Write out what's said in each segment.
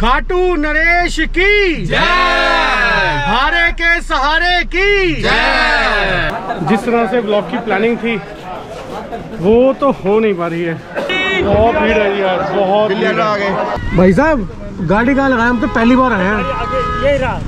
खाटू नरेश की जय, हारे के सहारे की जय। जिस तरह से ब्लॉग की प्लानिंग थी वो तो हो नहीं पा रही है। बहुत भीड़ है यार, बहुत भीड़ है। भाई साहब गाड़ी कहाँ लगाए? हम तो पहली बार आए हैं।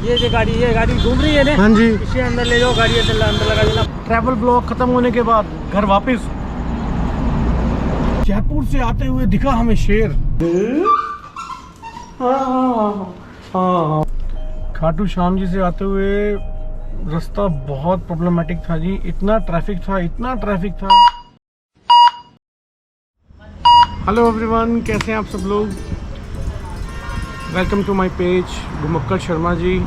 ये गाड़ी घूम रही है ना। हाँ जी, इसे अंदर ले जाओ, गाड़ी अंदर लगा देना। ट्रैवल ब्लॉग खत्म होने के बाद घर वापस जयपुर से आते हुए दिखा हमें शेर। खाटू श्याम जी से आते हुए रास्ता बहुत प्रॉब्लमेटिक था जी। इतना ट्रैफिक था। हेलो एवरीवन, कैसे हैं आप सब लोग? Welcome to my page Ghumakkad Sharma ji.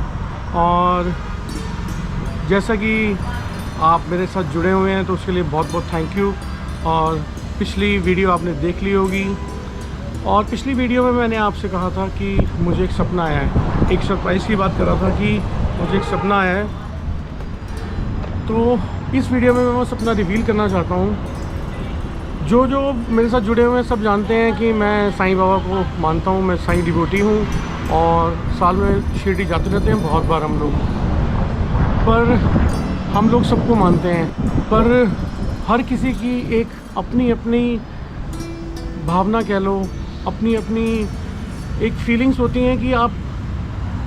और जैसा कि आप मेरे साथ जुड़े हुए हैं तो उसके लिए बहुत बहुत थैंक यू। और पिछली वीडियो आपने देख ली होगी, और पिछली वीडियो में मैंने आपसे कहा था कि मुझे एक सपना आया है। एक सरप्राइज़ की बात कर रहा था कि मुझे एक सपना आया है। तो इस वीडियो में मैं वो सपना रिवील करना चाहता हूँ। जो मेरे साथ जुड़े हुए हैं सब जानते हैं कि मैं साईं बाबा को मानता हूँ, मैं साईं डिवोटी हूँ और साल में शिरडी जाते रहते हैं बहुत बार हम लोग। पर हम लोग सबको मानते हैं, पर हर किसी की एक अपनी अपनी भावना कह लो, अपनी अपनी एक फीलिंग्स होती हैं कि आप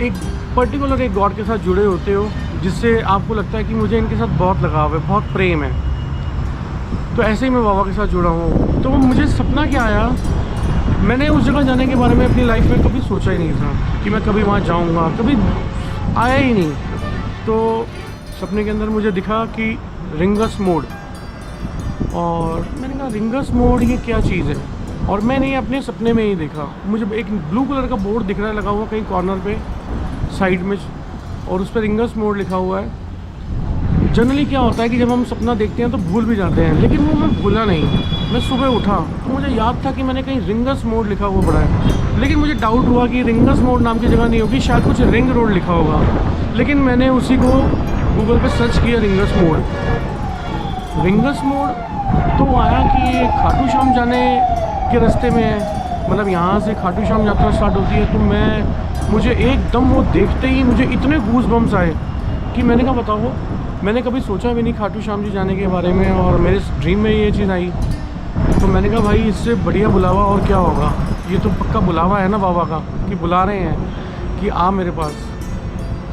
एक पर्टिकुलर एक गॉड के साथ जुड़े होते हो, जिससे आपको लगता है कि मुझे इनके साथ बहुत लगाव है, बहुत प्रेम है। तो ऐसे ही मैं बाबा के साथ जुड़ा हूँ। तो मुझे सपना क्या आया, मैंने उस जगह जाने के बारे में अपनी लाइफ में कभी सोचा ही नहीं था कि मैं कभी वहाँ जाऊँगा, कभी आया ही नहीं। तो सपने के अंदर मुझे दिखा कि रिंगस मोड़, और मैंने कहा रिंगस मोड़ ये क्या चीज़ है। और मैंने ये अपने सपने में ही देखा। मुझे एक ब्लू कलर का बोर्ड दिख रहा है लगा हुआ कहीं कॉर्नर पे साइड में, और उस पर रिंगस मोड़ लिखा हुआ है। जनरली क्या होता है कि जब हम सपना देखते हैं तो भूल भी जाते हैं, लेकिन वो मैं भूला नहीं। मैं सुबह उठा तो मुझे याद था कि मैंने कहीं रिंगस मोड़ लिखा हुआ पड़ा है, लेकिन मुझे डाउट हुआ कि रिंगस मोड़ नाम की जगह नहीं होगी, शायद कुछ रिंग रोड लिखा होगा। लेकिन मैंने उसी को गूगल पर सर्च किया, रिंगस मोड़ तो आया कि ये खाटू श्याम जाने के रास्ते में है। मतलब यहाँ से खाटू श्याम यात्रा स्टार्ट होती है। तो मुझे एकदम वो देखते ही मुझे इतने गूज बम्स आए कि मैंने कहा बताओ, मैंने कभी सोचा भी नहीं खाटू श्याम जी जाने के बारे में, और मेरे ड्रीम में ये चीज़ आई। तो मैंने कहा भाई इससे बढ़िया बुलावा और क्या होगा। ये तो पक्का बुलावा है ना बाबा का, कि बुला रहे हैं कि आ मेरे पास।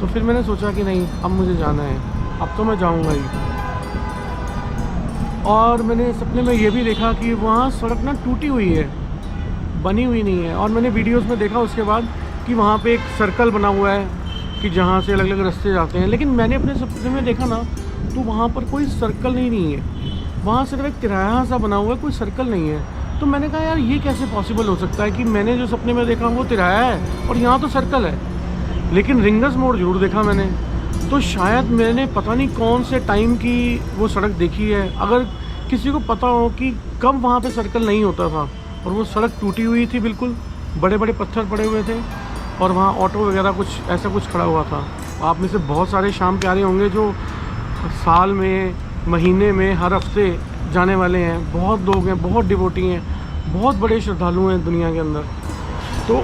तो फिर मैंने सोचा कि नहीं, अब मुझे जाना है, अब तो मैं जाऊँगा ही। और मैंने सपने में ये भी देखा कि वहाँ सड़क ना टूटी हुई है, बनी हुई नहीं है। और मैंने वीडियोस में देखा उसके बाद कि वहाँ पे एक सर्कल बना हुआ है कि जहाँ से अलग अलग रास्ते जाते हैं। लेकिन मैंने अपने सपने में देखा ना तो वहाँ पर कोई सर्कल नहीं है, वहाँ सिर्फ एक तिराहा सा बना हुआ है, कोई सर्कल नहीं है। तो मैंने कहा यार ये कैसे पॉसिबल हो सकता है कि मैंने जो सपने में देखा वो तिराहा है और यहाँ तो सर्कल है, लेकिन रिंगस मोड़ ज़रूर देखा मैंने। तो शायद मैंने पता नहीं कौन से टाइम की वो सड़क देखी है। अगर किसी को पता हो कि कब वहाँ पे सर्कल नहीं होता था और वो सड़क टूटी हुई थी, बिल्कुल बड़े बड़े पत्थर पड़े हुए थे, और वहाँ ऑटो वगैरह कुछ ऐसा कुछ खड़ा हुआ था। आप में से बहुत सारे शाम प्यारे होंगे जो साल में, महीने में, हर हफ्ते जाने वाले हैं। बहुत लोग हैं, बहुत डिवोटी हैं, बहुत बड़े श्रद्धालु हैं दुनिया के अंदर। तो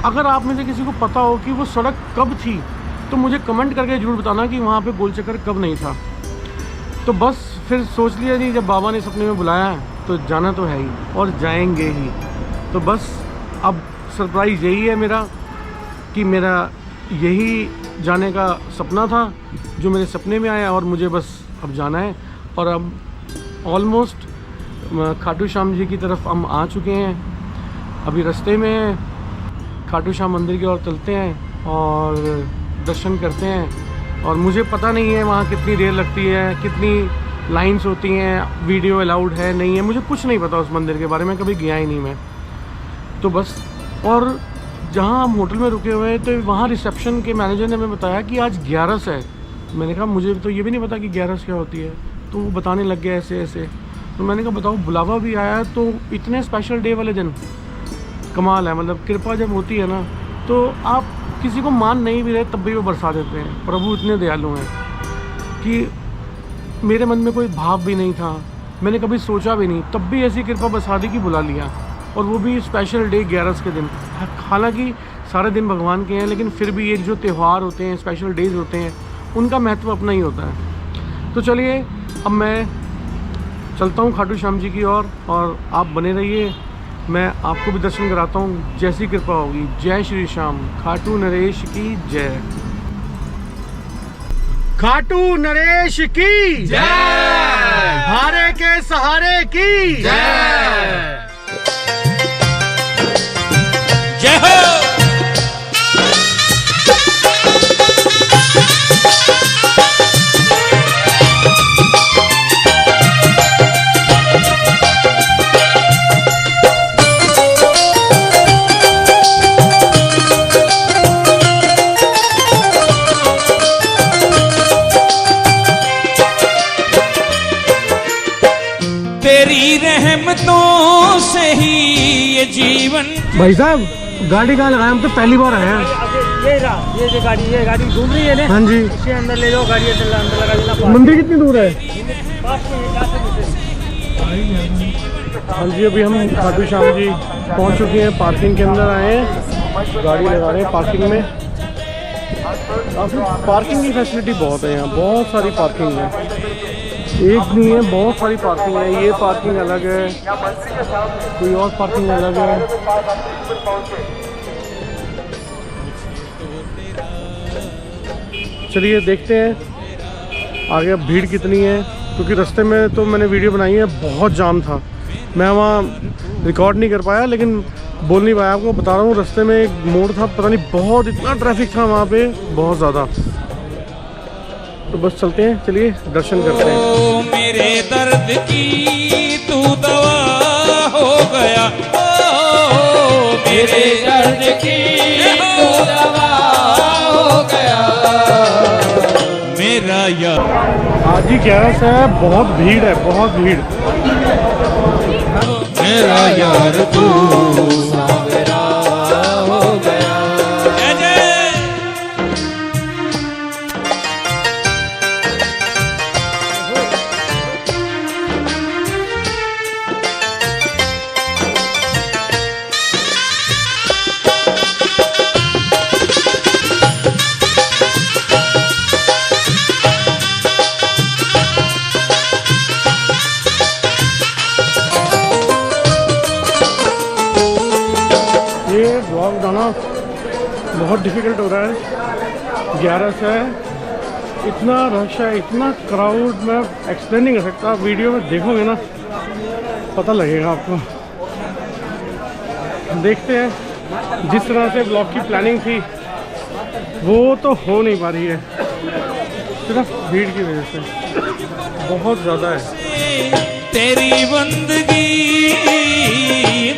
अगर आप में से किसी को पता हो कि वो सड़क कब थी तो मुझे कमेंट करके ज़रूर बताना कि वहाँ पे गोल चक्कर कब नहीं था। तो बस फिर सोच लिया जी, जब बाबा ने सपने में बुलाया तो जाना तो है ही और जाएंगे ही। तो बस अब सरप्राइज़ यही है मेरा कि मेरा यही जाने का सपना था जो मेरे सपने में आया, और मुझे बस अब जाना है। और अब ऑलमोस्ट खाटू श्याम जी की तरफ हम आ चुके हैं। अभी रास्ते में खाटू श्याम मंदिर की ओर चलते हैं और दर्शन करते हैं। और मुझे पता नहीं है वहाँ कितनी देर लगती है, कितनी लाइंस होती हैं, वीडियो अलाउड है नहीं है, मुझे कुछ नहीं पता उस मंदिर के बारे में, कभी गया ही नहीं मैं। तो बस, और जहाँ हम होटल में रुके हुए हैं तो वहाँ रिसेप्शन के मैनेजर ने हमें बताया कि आज 11 है। मैंने कहा मुझे तो ये भी नहीं पता कि 11 क्या होती है। तो वो बताने लग गया ऐसे ऐसे। तो मैंने कहा बताओ, बुलावा भी आया है तो इतने स्पेशल डे वाले दिन कमाल है। मतलब कृपा जब होती है ना तो आप किसी को मान नहीं भी रहे तब भी वो बरसा देते हैं। प्रभु इतने दयालु हैं कि मेरे मन में कोई भाव भी नहीं था, मैंने कभी सोचा भी नहीं, तब भी ऐसी कृपा बरसा दी कि बुला लिया। और वो भी स्पेशल डे 11 के दिन। हालांकि सारे दिन भगवान के हैं, लेकिन फिर भी ये जो त्यौहार होते हैं, स्पेशल डेज होते हैं, उनका महत्व अपना ही होता है। तो चलिए अब मैं चलता हूँ खाटू श्याम जी की ओर, और आप बने रहिए, मैं आपको भी दर्शन कराता हूँ। जैसी कृपा होगी। जय श्री श्याम। खाटू नरेश की जय। खाटू नरेश की जय। हारे के सहारे की जय। जय हो। तेरी रहमतों से ही ये जीवन। भाई साहब गाड़ी कहाँ लगाए? हम तो पहली बार आए हैं। ये गाड़ी घूम रही है ना। हाँ जी। इसके अंदर ले जाओ, गाड़ी अंदर लगा देना। मंदिर कितनी दूर है? पास में है, 400 मीटर। हाँ जी, अभी हम खाटू श्याम जी पहुँच चुके हैं। पार्किंग के अंदर आए हैं, गाड़ी लगा रहे हैं पार्किंग में। काफ़ी पार्किंग की फैसिलिटी बहुत है यहाँ, बहुत सारी पार्किंग है, एक नहीं है, बहुत सारी पार्किंग है। ये पार्किंग अलग है, कोई और पार्किंग अलग है। चलिए देखते हैं आगे अब भीड़ कितनी है, क्योंकि रास्ते में तो मैंने वीडियो बनाई है, बहुत जाम था। मैं वहाँ रिकॉर्ड नहीं कर पाया, लेकिन बोल नहीं पाया आपको। बता रहा हूँ, रास्ते में एक मोड़ था, पता नहीं बहुत इतना ट्रैफिक था वहाँ पे, बहुत ज़्यादा। तो बस चलते हैं, चलिए दर्शन करते हैं। ओ मेरे दर्द की तू दवा हो गया। ओ मेरे दर्द की तू दवा हो गया। मेरा यार आज ही 11 से बहुत भीड़ है, बहुत भीड़। मेरा यार तू सावरा हो गया। जय जय। ये ब्लॉग बनाना बहुत डिफ़िकल्ट हो रहा है। 11 से इतना रश है, इतना क्राउड, मैं एक्सप्लेन नहीं कर सकता। आप वीडियो में देखोगे ना, पता लगेगा आपको। देखते हैं, जिस तरह से ब्लॉग की प्लानिंग थी वो तो हो नहीं पा रही है, सिर्फ भीड़ की वजह से। बहुत ज़्यादा है। तेरी बंदगी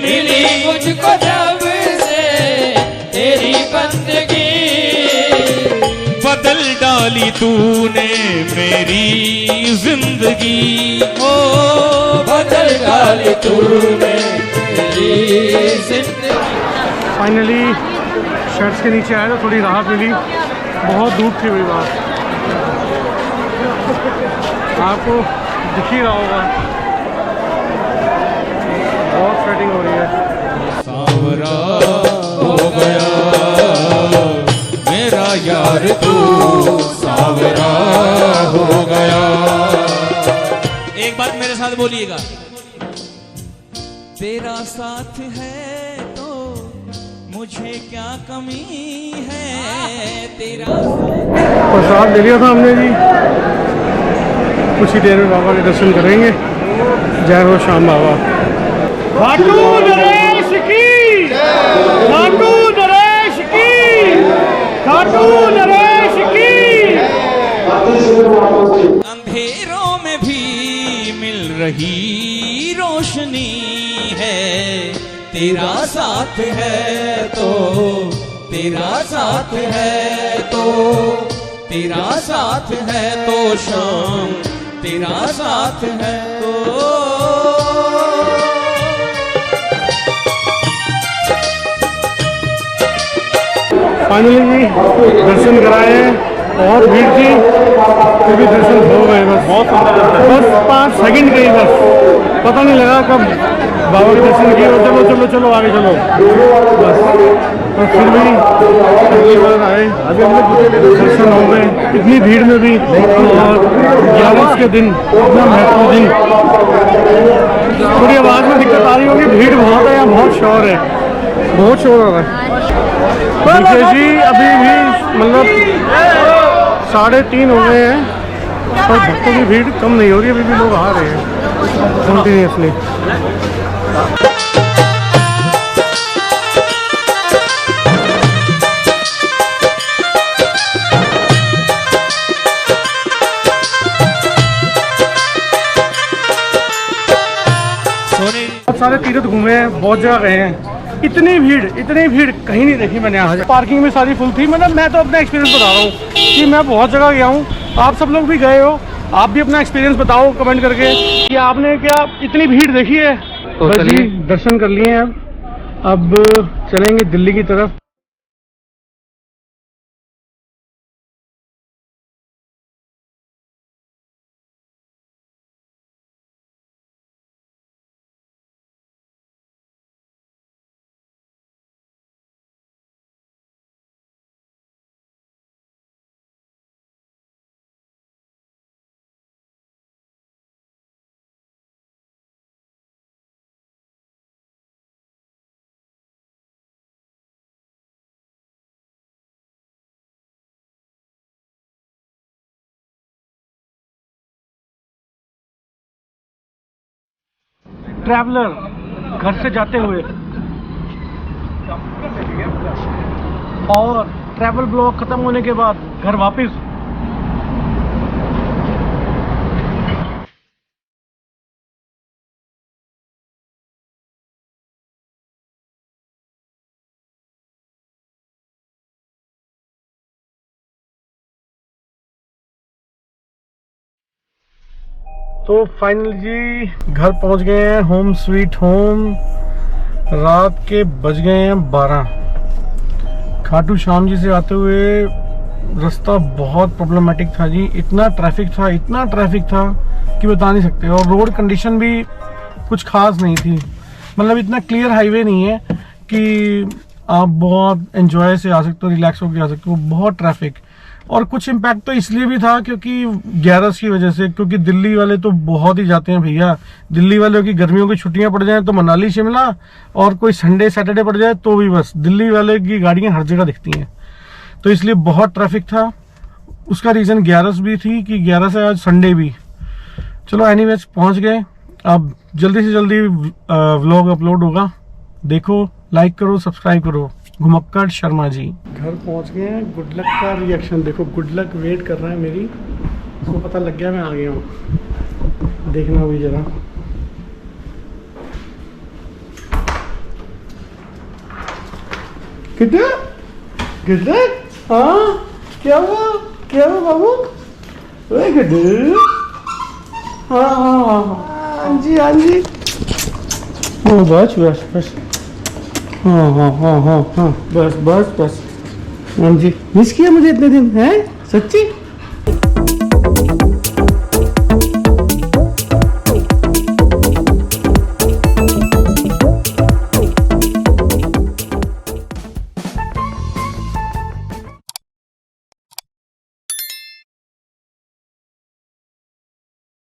मिली मुझको जब से, तेरी बंदगी बदल डाली तूने मेरी जिंदगी। ओ बदल डाली तूने मेरी जिंदगी। फाइनली शर्ट्स के नीचे आया तो थोड़ी राहत मिली, बहुत धूप थी मेरी बात, आपको दिख ही रहा होगा, बहुत स्वेटिंग हो रही है। सावरा हो गया मेरा यार तू सावरा हो गया। एक बात मेरे साथ बोलिएगा। तेरा साथ है तो मुझे क्या कमी है। तेरा प्रसाद ले लिया था हमने जी, कुछ ही देर में बाबा के दर्शन करेंगे। जय हो श्याम बाबा। खाटू नरेश की, खाटू नरेश की, खाटू नरेश की। अंधेरों में भी मिल रही रोशनी है। तेरा साथ है तो, तेरा साथ है तो, तेरा साथ है तो शाम, तेरा साथ है तो। फाइनली जी दर्शन कराए हैं, बहुत भीड़ थी, फिर भी दर्शन हो गए। बस 5 सेकंड गई, बस पता नहीं लगा कब बाबा के दर्शन किए। चलो चलो चलो आगे चलो, बस और फिर भी अगली बार आए, अभी हम लोग दर्शन हो गए इतनी भीड़ में भी। और 11 के दिन इतना महत्वपूर्ण दिन, थोड़ी आवाज़ में दिक्कत आ रही होगी, भीड़ बहुत है यहाँ, बहुत शोर है, बहुत शोर हो रहा है। देखिए जी अभी भी मतलब 3:30 हो गए हैं पर भक्तों की भीड़ कम नहीं हो रही, अभी भी लोग आ रहे हैं कंटिन्यूसली। बहुत सारे तीर्थ घूमे हैं, बहुत जगह गए हैं, इतनी भीड़ कहीं नहीं देखी मैंने यहाँ। पार्किंग में सारी फुल थी। मतलब मैं तो अपना एक्सपीरियंस बता रहा हूँ कि मैं बहुत जगह गया हूँ, आप सब लोग भी गए हो, आप भी अपना एक्सपीरियंस बताओ कमेंट करके कि आपने क्या इतनी भीड़ देखी है। तो चलिए दर्शन कर लिए हैं, अब चलेंगे दिल्ली की तरफ। ट्रैवलर घर से जाते हुए और ट्रैवल ब्लॉग खत्म होने के बाद घर वापस। तो फाइनली जी घर पहुंच गए हैं, होम स्वीट होम। रात के बज गए हैं 12। खाटू श्याम जी से आते हुए रास्ता बहुत प्रॉब्लमेटिक था जी, इतना ट्रैफिक था कि बता नहीं सकते। और रोड कंडीशन भी कुछ खास नहीं थी, मतलब इतना क्लियर हाईवे नहीं है कि आप बहुत एंजॉय से आ सकते हो, रिलैक्स होकर आ सकते हो। बहुत ट्रैफिक, और कुछ इम्पैक्ट तो इसलिए भी था क्योंकि 11 की वजह से, क्योंकि दिल्ली वाले तो बहुत ही जाते हैं भैया। दिल्ली वालों की गर्मियों की छुट्टियां पड़ जाएं तो मनाली शिमला, और कोई संडे सैटरडे पड़ जाए तो भी बस दिल्ली वाले की गाड़ियां हर जगह दिखती हैं, तो इसलिए बहुत ट्रैफिक था। उसका रीज़न 11 भी थी कि 11 से आज संडे भी। चलो एनीवेज पहुंच गए, अब जल्दी से जल्दी व्लॉग अपलोड होगा, देखो, लाइक करो, सब्सक्राइब करो। घुमक्कड़ शर्मा जी घर पहुंच गए हैं। गुड लक का रिएक्शन देखो, गुड लक वेट कर रहा है मेरी, उसको पता लग गया मैं आ गया हूँ, देखना भी जरा। कितना गुड लक, हाँ क्या हुआ बाबू, गुड, हाँ जी बस हाँ बस हाँ जी। मिस किया मुझे इतने दिन, है सच्ची?